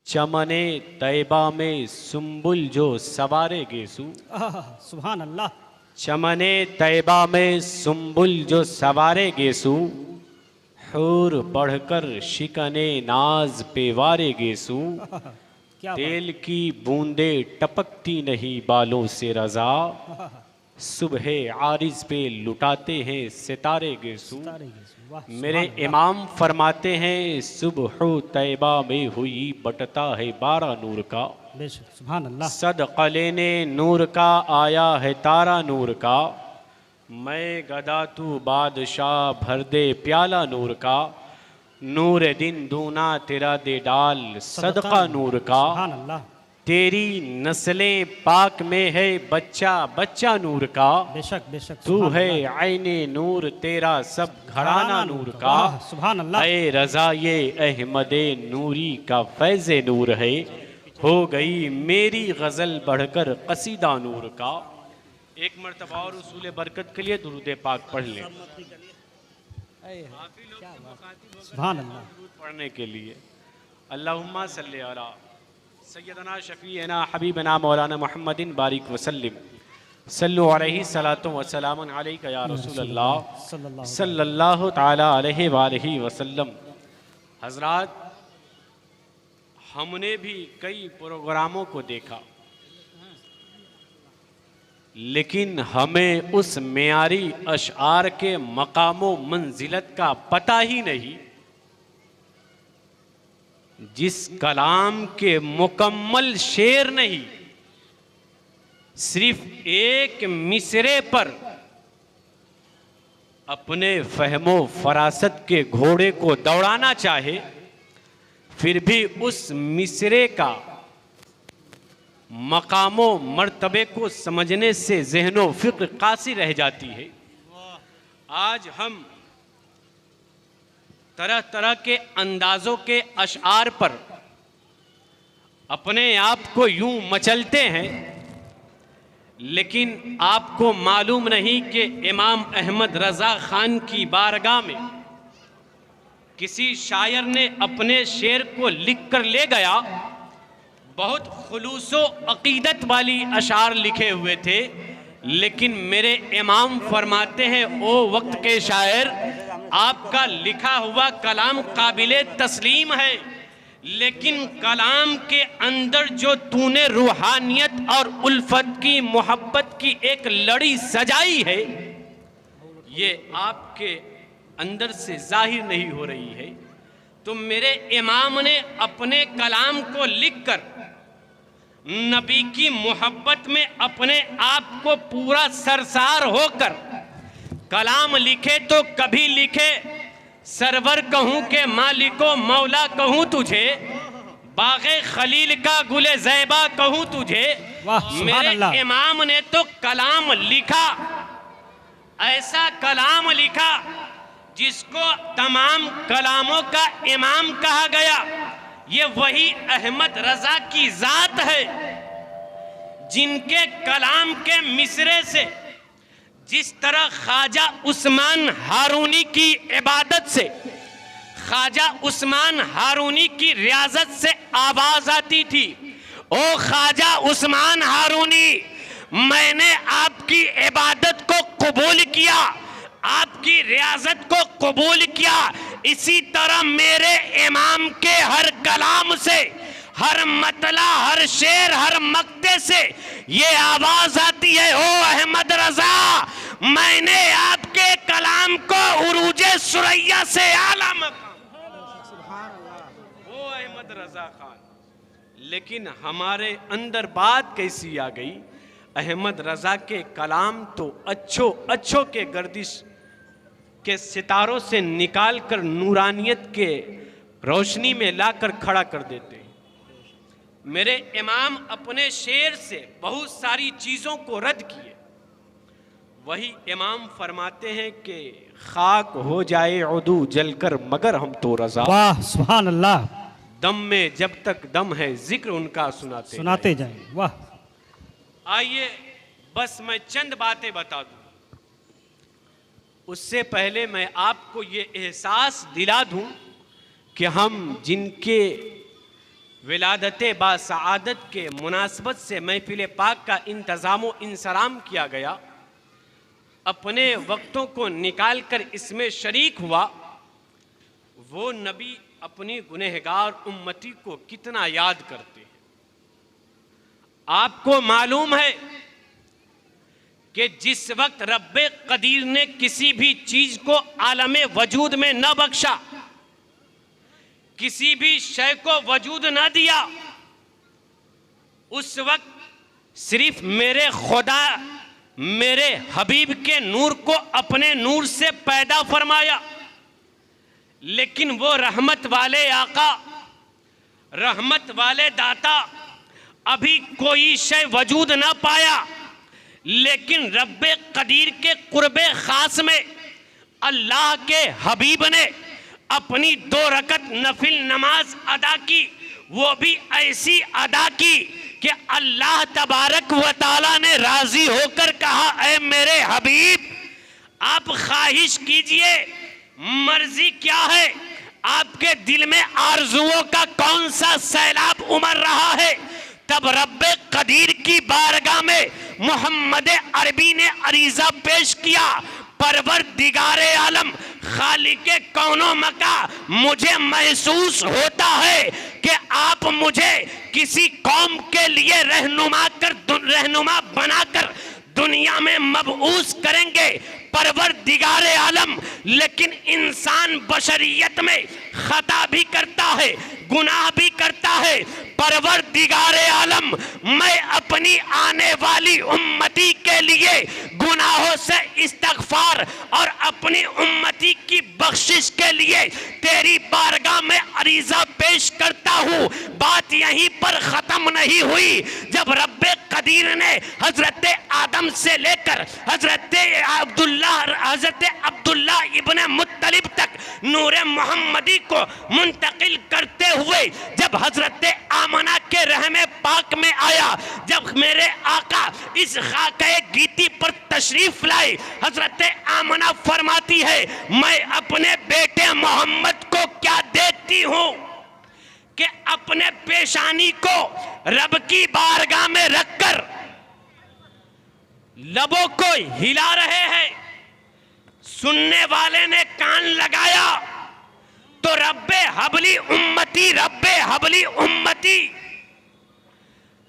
चमने तैबा में सुम्बुल जो सवारे गेसु। सुभान अल्लाह। चमने तैबा में सुम्बुल जो सवारे गेसु, हूर बढ़कर शिकने नाज पे वारे गेसु। क्या तेल की बूंदे टपकती नहीं बालों से रजा, सुबह आरिज पे लुटाते हैं सितारे गेसु। वाह मेरे सुभान अल्लाह। इमाम फरमाते हैं सुबह तैबा में हुई बटता है 12 नूर का। बेशक सुभान अल्लाह। सदक़ा लेने नूर का आया है तारा नूर का। मैं गदा तू बादशाह भर दे प्याला नूर का। नूर दिन दूना तेरा दे डाल सदका नूर का। सुभान अल्लाह। तेरी नस्लें पाक में है बच्चा बच्चा नूर का। बेशक बेशक तू सुभान है अल्लाह। आईने नूर तेरा सब घराना नूर का। वाह सुभान अल्लाह। ऐ रजा ये अहमदे नूरी का फैज़ नूर है। हो गई मेरी गज़ल बढ़कर कसीदा नूर का। एक मरतबा और उसूल बरकत के लिए दुरूद पाक पढ़ लें। सुभान अल्लाह। पढ़ने के लिए अल्लाहुम्मा सल्ली अला सय्यदना शफीना हबीबना मौलाना मुहम्मदिन बारिक वसल्लिम सल्लु अलैहि सलातो व सलामुन अलैका या रसूल अल्लाह सल्लल्लाहु ताला अलैहि वालैहि वसल्लम। हज़रात, हमने भी कई प्रोग्रामों को देखा, लेकिन हमें उस मेयारी अशआर के मकामो मंजिलत का पता ही नहीं जिस कलाम के मुकम्मल शेर नहीं, सिर्फ एक मिसरे पर अपने फहमो फरासत के घोड़े को दौड़ाना चाहे, फिर भी उस मिसरे का मकामो मर्तबे को समझने से ज़हनो फ़िक्र कासी रह जाती है। आज हम तरह तरह के अंदाज़ों के अशआर पर अपने आप को यूं मचलते हैं, लेकिन आपको मालूम नहीं कि इमाम अहमद रज़ा ख़ान की बारगाह में किसी शायर ने अपने शेर को लिख कर ले गया। बहुत खुलूसो अकीदत वाली अशार लिखे हुए थे, लेकिन मेरे इमाम फरमाते हैं ओ वक्त के शायर, आपका लिखा हुआ कलाम काबिले तस्लीम है, लेकिन कलाम के अंदर जो तूने रूहानियत और उल्फत की मोहब्बत की एक लड़ी सजाई है, ये आपके अंदर से जाहिर नहीं हो रही है। तो मेरे इमाम ने अपने कलाम को लिखकर नबी की मोहब्बत में अपने आप को पूरा सरसार होकर कलाम लिखे। तो कभी लिखे सरवर कहूँ के मालिको मौला कहूँ तुझे, बागे खलील का गुले ज़ैबा कहूँ तुझे। मेरे इमाम ने तो कलाम लिखा, ऐसा कलाम लिखा जिसको तमाम कलामों का इमाम कहा गया। ये वही अहमद रजा की जात है जिनके कलाम के मिसरे से जिस तरह ख्वाजा उस्मान हारूनी की इबादत से, ख्वाजा उस्मान हारूनी की रियाजत से आवाज आती थी, ओ ख्वाजा उस्मान हारूनी, मैंने आपकी इबादत को कबूल किया, आपकी रियाजत को कबूल किया। इसी तरह मेरे इमाम के हर कलाम से, हर मतला, हर शेर, हर मक्ते से ये आवाज आती है, ओ अहमद रजा, मैंने आपके कलाम को उरूजे सुरैया से आला ओ अहमद रजा खान। लेकिन हमारे अंदर बात कैसी आ गई, अहमद रजा के कलाम तो अच्छों के गर्दिश के सितारों से निकालकर नूरानियत के रोशनी में लाकर खड़ा कर देते हैं। मेरे इमाम अपने शेर से बहुत सारी चीज़ों को रद्द किए। वही इमाम फरमाते हैं कि खाक हो जाए उदू जलकर मगर हम तो रजा। वाह सुभान अल्लाह। दम में जब तक दम है जिक्र उनका सुनाते जाएं। वाह। आइए बस मैं चंद बातें बता दूं, उससे पहले मैं आपको ये एहसास दिला दूं कि हम जिनके विलादत बासआदत के मुनासबत से महफिल पाक का इंतज़ाम इंसराम किया गया, अपने वक्तों को निकाल कर इसमें शरीक हुआ, वो नबी अपनी गुनहगार उम्मती को कितना याद करते हैं। आपको मालूम है कि जिस वक्त रब्बे कदीर ने किसी भी चीज को आलमे वजूद में न बख्शा, किसी भी शय को वजूद न दिया, उस वक्त सिर्फ मेरे खुदा मेरे हबीब के नूर को अपने नूर से पैदा फरमाया। लेकिन वो रहमत वाले आका, रहमत वाले दाता अभी कोई शय वजूद ना पाया, लेकिन रब्बे कदीर के कुर्बे खास में अल्लाह के हबीब ने अपनी 2 रकत नफिल नमाज अदा की। वो भी ऐसी अदा की कि अल्लाह तबारक व तआला ने राजी होकर कहा, ऐ मेरे हबीब आप ख्वाहिश कीजिए, मर्जी क्या है, आपके दिल में आरजुओं का कौन सा सैलाब उमड़ रहा है। तब रब्बे कदीर की बारगाह में मोहम्मद अरबी ने अरीजा पेश किया, परवरदिगारे आलम खालिके कौनो मका, मुझे महसूस होता है कि आप मुझे किसी कौम के लिए रहनुमा बनाकर दुनिया में मबऊस करेंगे परवरदिगारे आलम। लेकिन इंसान बशरियत में खता भी करता है, गुनाह भी करता है। परवरदिगारे आलम, मैं अपनी आने वाली उम्मती के लिए गुनाहों से इस्तगफार और अपनी उम्मती की बख्शिश के लिए तेरी बारगाह में अरीजा पेश करता हूँ। बात यहीं पर खत्म नहीं हुई। जब रब्बे कदीर ने हजरत आदम से लेकर हजरत अब्दुल्ला इब्ने मुत्तलिब तक नूरे मोहम्मदी को मुंतकिल करते हुए जब हजरत आमना के रहमे पाक में आया, जब मेरे आका इस खाके गीती पर तशरीफ लाए, हजरत आमना फरमाती है, मैं अपने बेटे मोहम्मद को क्या देखती हूँ कि अपने पेशानी को रब की बारगाह में रखकर लबों को हिला रहे हैं। सुनने वाले ने कान लगाया तो रब्बे हबली उम्मती, रब्बे हबली उम्मती,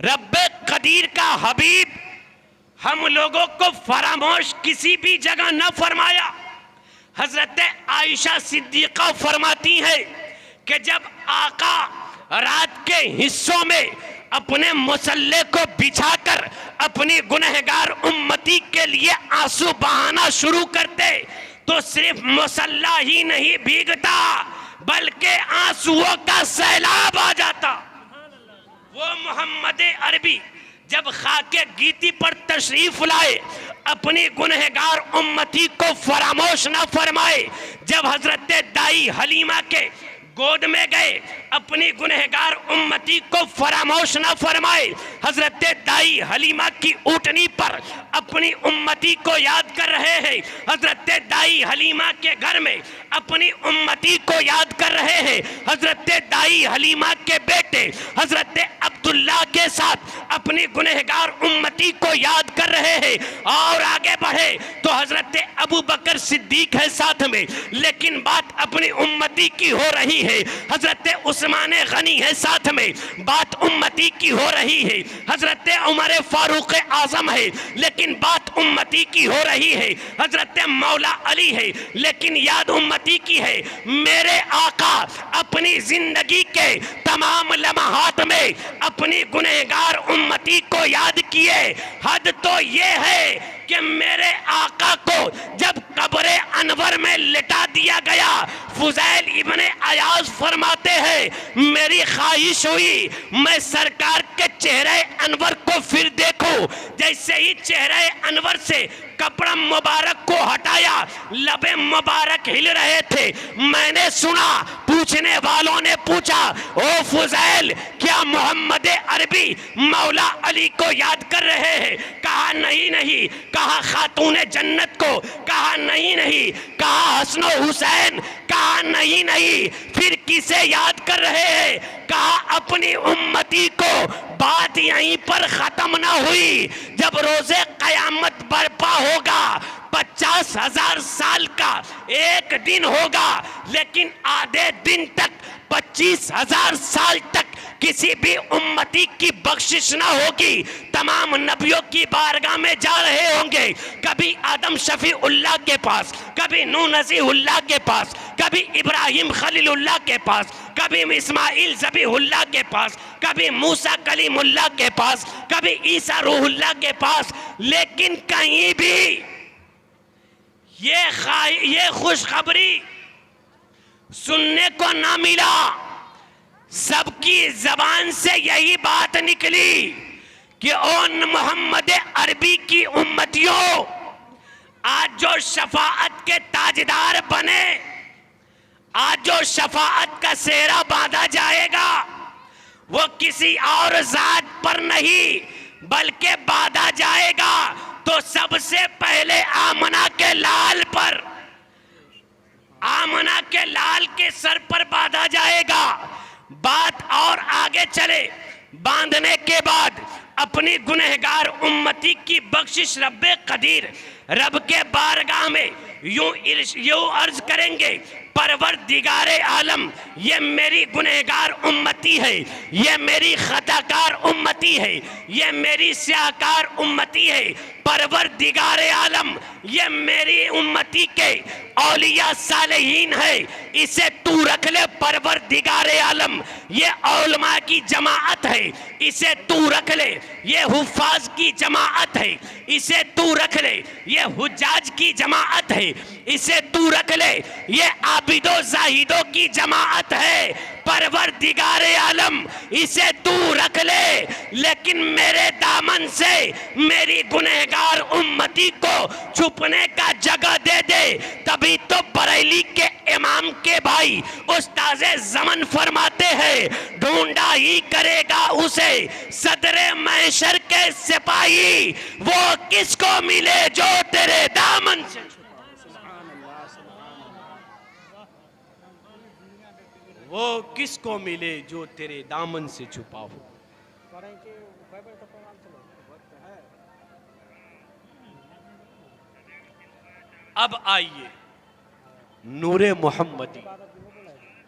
रब्बे कदीर का हबीब हम लोगों को फरामोश किसी भी जगह न फरमाया। हजरत आयशा सिद्दीका फरमाती है कि जब आका रात के हिस्सों में अपने मुसल्ले को बिछाकर अपनी गुनहगार उम्मती के लिए आंसू बहाना शुरू करते तो सिर्फ मुसल्ला ही नहीं भीगता बल्कि आंसुओं का सैलाब आ जाता। वो मोहम्मद अरबी जब खाके गीती पर तशरीफ लाए, अपनी गुनहगार उम्मती को फरामोश न फरमाए। जब हजरत दाई हलीमा के गोद में गए, अपनी गुनहगार उम्मती को फरामोश न फरमाए। हजरत दाई हलीमा की ऊँटनी पर अपनी उम्मती को याद कर रहे हैं। हजरत दाई हलीमा के घर में अपनी उम्मती को याद कर रहे हैं। हजरत दाई हलीमा के बेटे हजरत अब्दुल्ला के साथ अपनी गुनहगार उम्मती को याद कर रहे हैं। और आगे बढ़े तो हजरत अबू बकर सिद्दीक है साथ में, लेकिन बात अपनी उम्मती की हो रही है। हजरत उस्मान गनी है साथ में, बात उम्मती की हो रही है। हजरत उमर फारूक आजम है, लेकिन बात उम्मती की हो रही है। हजरत मौला अली है, लेकिन याद उम्मती की है। मेरे आका अपनी जिंदगी के तमाम लम्हात में अपनी गुनहगार उम्मती को याद किए। हद तो ये है कि मेरे आका को जब कब्र अनवर में लिटा दिया गया, फुजैल इब्ने अयाज फरमाते हैं, मेरी ख्वाहिश हुई मैं सरकार के चेहरे अनवर को फिर देखूं। जैसे ही चेहरे अनवर से कपड़ा मुबारक को हटाया, लबे मुबारक हिल रहे थे। मैंने सुना, पूछने वालों ने पूछा, ओ फुजैल, क्या मोहम्मद अरबी मौला अली को याद कर रहे हैं? कहा नहीं नहीं। कहा खातून जन्नत को? कहा नहीं नहीं। कहा हसन हुसैन? कहा नहीं नहीं। फिर किसे याद कर रहे हैं? कहा अपनी उम्मती को। बात यहीं पर खत्म ना हुई। जब रोजे कयामत बर्पा होगा, 50,000 साल का एक दिन होगा, लेकिन आधे दिन तक 25,000 साल तक किसी भी उम्मती की बख्शिश ना होगी। तमाम नबियों की बारगाह में जा रहे होंगे, कभी आदम शफीउल्लाह के पास, कभी नूह नज़ीहुल्लाह के पास, कभी इब्राहिम खलीलुल्लाह के पास, कभी इस्माइल ज़बीहुल्लाह के पास, कभी मूसा कलीमुल्लाह के पास, कभी ईसा रूहुल्लाह के पास, लेकिन कहीं भी ये खुशखबरी सुनने को ना मिला। सबकी जबान से यही बात निकली कि ओ मोहम्मद अरबी की उम्मतियों, आज जो शफाअत के ताजदार बने, आज जो शफाअत का सेहरा बांधा जाएगा, वो किसी और जात पर नहीं बल्कि बांधा जाएगा तो सबसे पहले आमना के लाल पर, आमना के लाल के सर पर बांधा जाएगा। बात और आगे चले, बांधने के बाद अपनी गुनहगार उम्मती की बख्शिश रब्बे कदीर, रब के बारगाह में यूं अर्ज करेंगे, परवरदिगारे आलम, ये मेरी गुनहगार उम्मती है, ये मेरी खताकार उम्मती है, ये मेरी स्याहकार उम्मती है। परवरदिगारे आलम, ये मेरी उम्मती के औलिया सालेहीन है, इसे तू रख ले। परवरदिगारे आलम, ये औलमा की जमाअत है, इसे तू रख ले। ये हुफ्फाज की जमाअत है, इसे तू रख ले। ये हुज्जाज की जमाअत है, इसे तू रख ले। ये आबिदो जाहिदों की जमाअत है, परवरदिगारे आलम, इसे तू रख ले। लेकिन मेरे दामन से मेरी गुनहगार उम्मती को छुपने का जगह दे दे। तभी तो बरेली के इमाम के भाई उस्ताज़े ज़मन फरमाते हैं, ढूंढा ही करेगा उसे सदरे महशर के सिपाही, वो किसको मिले जो तेरे दामन से, वो किसको मिले जो तेरे दामन से छुपा हो। अब आइए नूरे मोहम्मदी।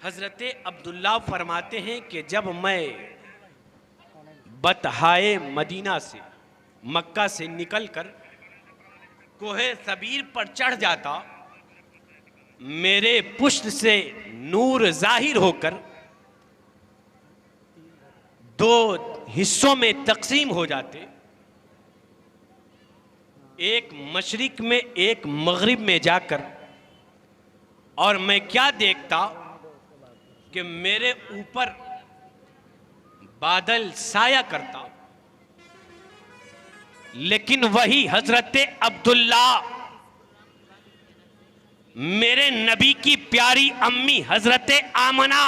हजरत अब्दुल्ला फरमाते हैं कि जब मैं बतहाए मदीना से, मक्का से निकलकर कोहे सबीर पर चढ़ जाता, मेरे पुष्ट से नूर जाहिर होकर दो हिस्सों में तकसीम हो जाते, एक मशरिक में एक मगरिब में जाकर, और मैं क्या देखता कि मेरे ऊपर बादल साया करता, लेकिन वही हजरत अब्दुल्ला, मेरे नबी की प्यारी अम्मी हजरत आमना,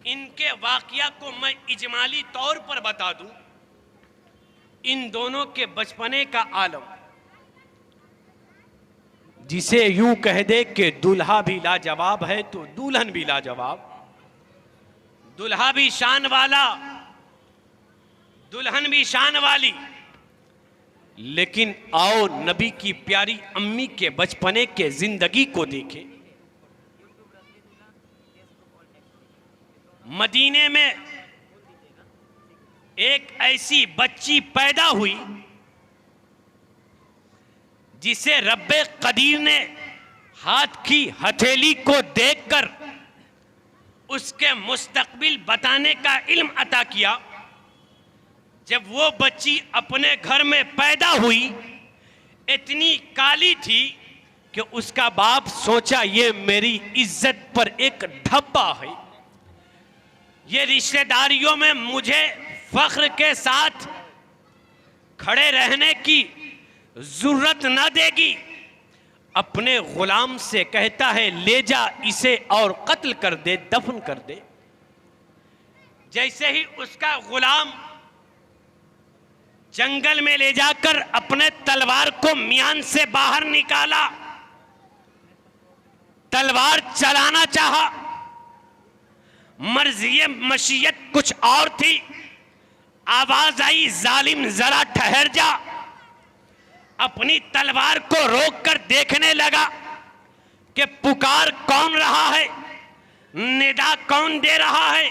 इनके वाकया को मैं इजमाली तौर पर बता दूं। इन दोनों के बचपने का आलम, जिसे यूं कह दे कि दूल्हा भी लाजवाब है तो दुल्हन भी लाजवाब, दूल्हा भी शान वाला, दुल्हन भी शान वाली। लेकिन आओ नबी की प्यारी अम्मी के बचपने के जिंदगी को देखें। मदीने में एक ऐसी बच्ची पैदा हुई जिसे रब्बे कदीर ने हाथ की हथेली को देखकर उसके मुस्तकबिल बताने का इल्म अता किया। जब वो बच्ची अपने घर में पैदा हुई, इतनी काली थी कि उसका बाप सोचा ये मेरी इज्जत पर एक धब्बा है, ये रिश्तेदारियों में मुझे फख्र के साथ खड़े रहने की जरूरत ना देगी, अपने गुलाम से कहता है ले जा इसे और कत्ल कर दे, दफन कर दे। जैसे ही उसका गुलाम जंगल में ले जाकर अपने तलवार को म्यान से बाहर निकाला, तलवार चलाना चाहा, मर्ज़ी मशीयत कुछ और थी। आवाज आई जालिम जरा ठहर जा। अपनी तलवार को रोककर देखने लगा कि पुकार कौन रहा है, निदा कौन दे रहा है।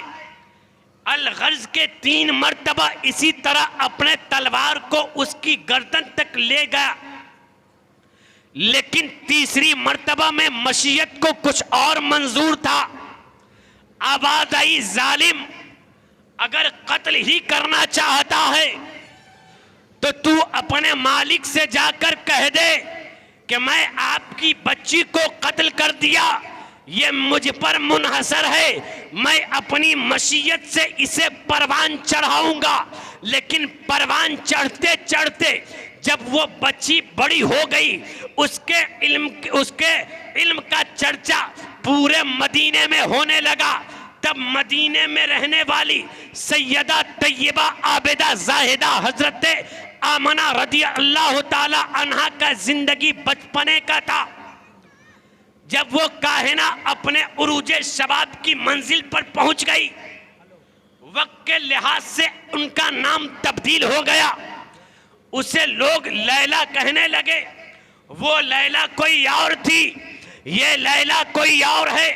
अलगर्ज के 3 मर्तबा इसी तरह अपने तलवार को उसकी गर्दन तक ले गया, लेकिन तीसरी मर्तबा में मशीयत को कुछ और मंजूर था। आवाज आई जालिम, अगर कत्ल ही करना चाहता है तो तू अपने मालिक से जाकर कह दे कि मैं आपकी बच्ची को कत्ल कर दिया, ये मुझ पर मुनहसर है, मैं अपनी मशीयत से इसे परवान चढ़ाऊंगा। लेकिन परवान चढ़ते चढ़ते जब वो बच्ची बड़ी हो गई, उसके इल्म का चर्चा पूरे मदीने में होने लगा। तब मदीने में रहने वाली सैयदा तैयबा आबिदा जाहिदा हजरत आमना रदी अल्लाह ताला अन्हा का जिंदगी बचपने का था। जब वो काहिना अपने उरूजे शबाब की मंजिल पर पहुंच गई, वक्त के लिहाज से उनका नाम तब्दील हो गया। उसे लोग लैला कहने लगे। वो लैला कोई और थी, ये लैला कोई और है।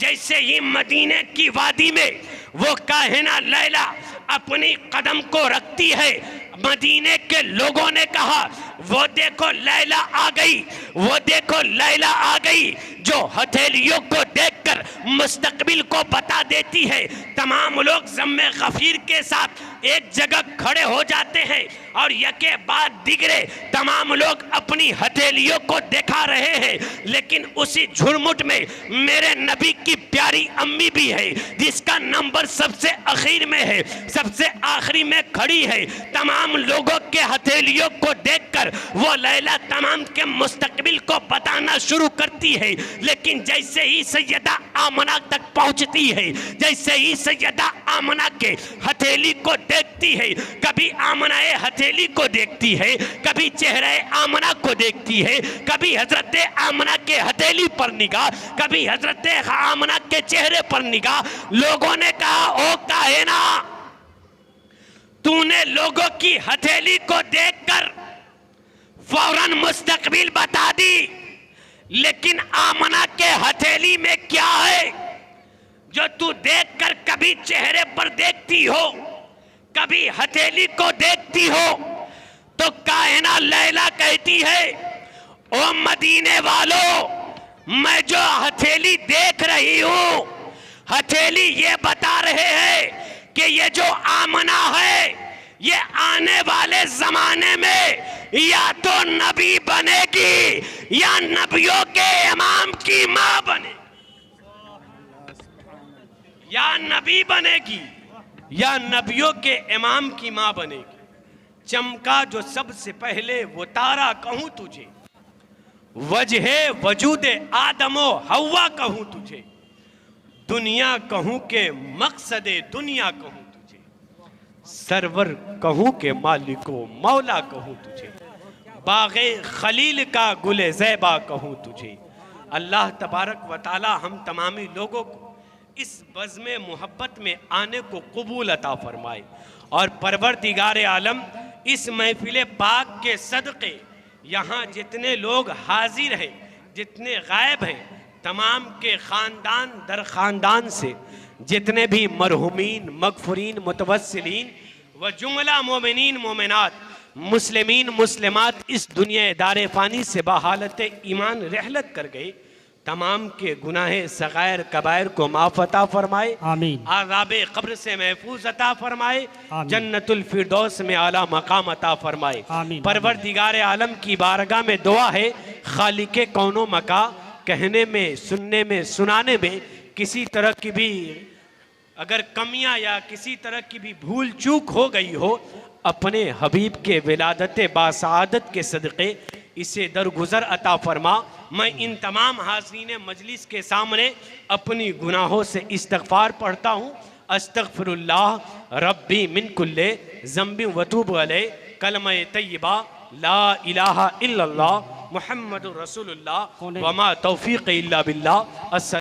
जैसे ही मदीने की वादी में वो काहिना लैला अपनी कदम को रखती है, मदीने के लोगों ने कहा वो देखो लैला आ गई, वो देखो लैला आ गई, जो हथेलियों को देखकर मुस्तकबिल को बता देती है। तमाम लोग ज़म्मे गफीर के साथ एक जगह खड़े हो जाते हैं और यके बाद दिगरे तमाम लोग अपनी हथेलियों को दिखा रहे हैं। लेकिन उसी झुरमुट में मेरे नबी की प्यारी अम्मी भी है, जिसका नंबर सबसे आखिर में है, सबसे आखिरी में खड़ी है। तमाम लोगों के हथेलियों को देखकर वो लैला तमाम के मुस्तकबिल को बताना शुरू करती है। लेकिन जैसे ही सैयदा आमना तक पहुंचती है, जैसे ही सैयदा आमना के हथेली को देखती है, कभी आमना हथेली को देखती है, कभी चेहरे आमना को देखती है, कभी हजरत आमना के हथेली पर निगाह, कभी हजरत आमना के चेहरे पर निगाह। लोगों ने कहा ओ काहिना, तूने लोगों की हथेली को देखकर फौरन मुस्तकबिल बता दी, लेकिन आमना के हथेली में क्या है जो तू देखकर कभी चेहरे पर देखती हो, कभी हथेली को देखती हो। तो काहिना लैला कहती है ओ मदीने वालों, मैं जो हथेली देख रही हूं, हथेली ये बता रहे हैं कि ये जो आमना है ये आने वाले जमाने में या तो नबी बनेगी या नबियों के इमाम की मां बनेगी, या नबी बनेगी या नबियों के इमाम की मां बनेगी। चमका जो सबसे पहले वो तारा कहूं तुझे, वजहे वजूदे आदमो हवा कहूं तुझे, दुनिया कहूं के मकसदे दुनिया कहूं तुझे, सरवर कहूं के मालिको मौला कहूं तुझे, बागे खलील का गुले ज़ैबा कहूं तुझे। अल्लाह तबारक व ताला हम तमामी लोगों को इस बज़्म मोहब्बत में आने को कबूल अता फरमाए और परवरदिगार आलम इस महफिल पाक के सदक़े यहाँ जितने लोग हाजिर हैं, जितने गायब हैं, तमाम के ख़ानदान दर ख़ानदान से जितने भी मरहुमीन मगफुरीन मुतवस्सिलीन व जुमला मोमिनीन मोमिनात मुस्लिमीन मुस्लिमात इस दुनिया दार फ़ानी से बहालत ईमान रहलत कर गए, तमाम के गुनाहे सगायर कबायर को माफ़ अता फरमाए, आमीन। आज़ाबे क़ब्र से महफूज अता फरमाए, जन्नतुल फिरदौस में आला मकाम अता फरमाए, आमीन। परवरदिगार आलम की बारगाह में दुआ है, खालिके कौनो मका कहने में, सुनने में, सुनाने में किसी तरह की भी अगर कमियां या किसी तरह की भी भूल चूक हो गई हो, अपने हबीब के विलादत बासादत के सदक़े इसे दरगुजर अता फरमा। मैं इन तमाम हाज़रीन मजलिस के सामने अपनी गुनाहों से इस्तग़फ़ार पढ़ता हूँ। अस्तग़फ़िरुल्लाह रब्बी मिन कुल्ले ज़ंबि वतूब अलैह, कलमा तय्यबा ला इलाहा इल्लल्लाह मुहम्मदुर रसूलुल्लाह वमा तौफ़ीक़ इल्ला बिल्लाह।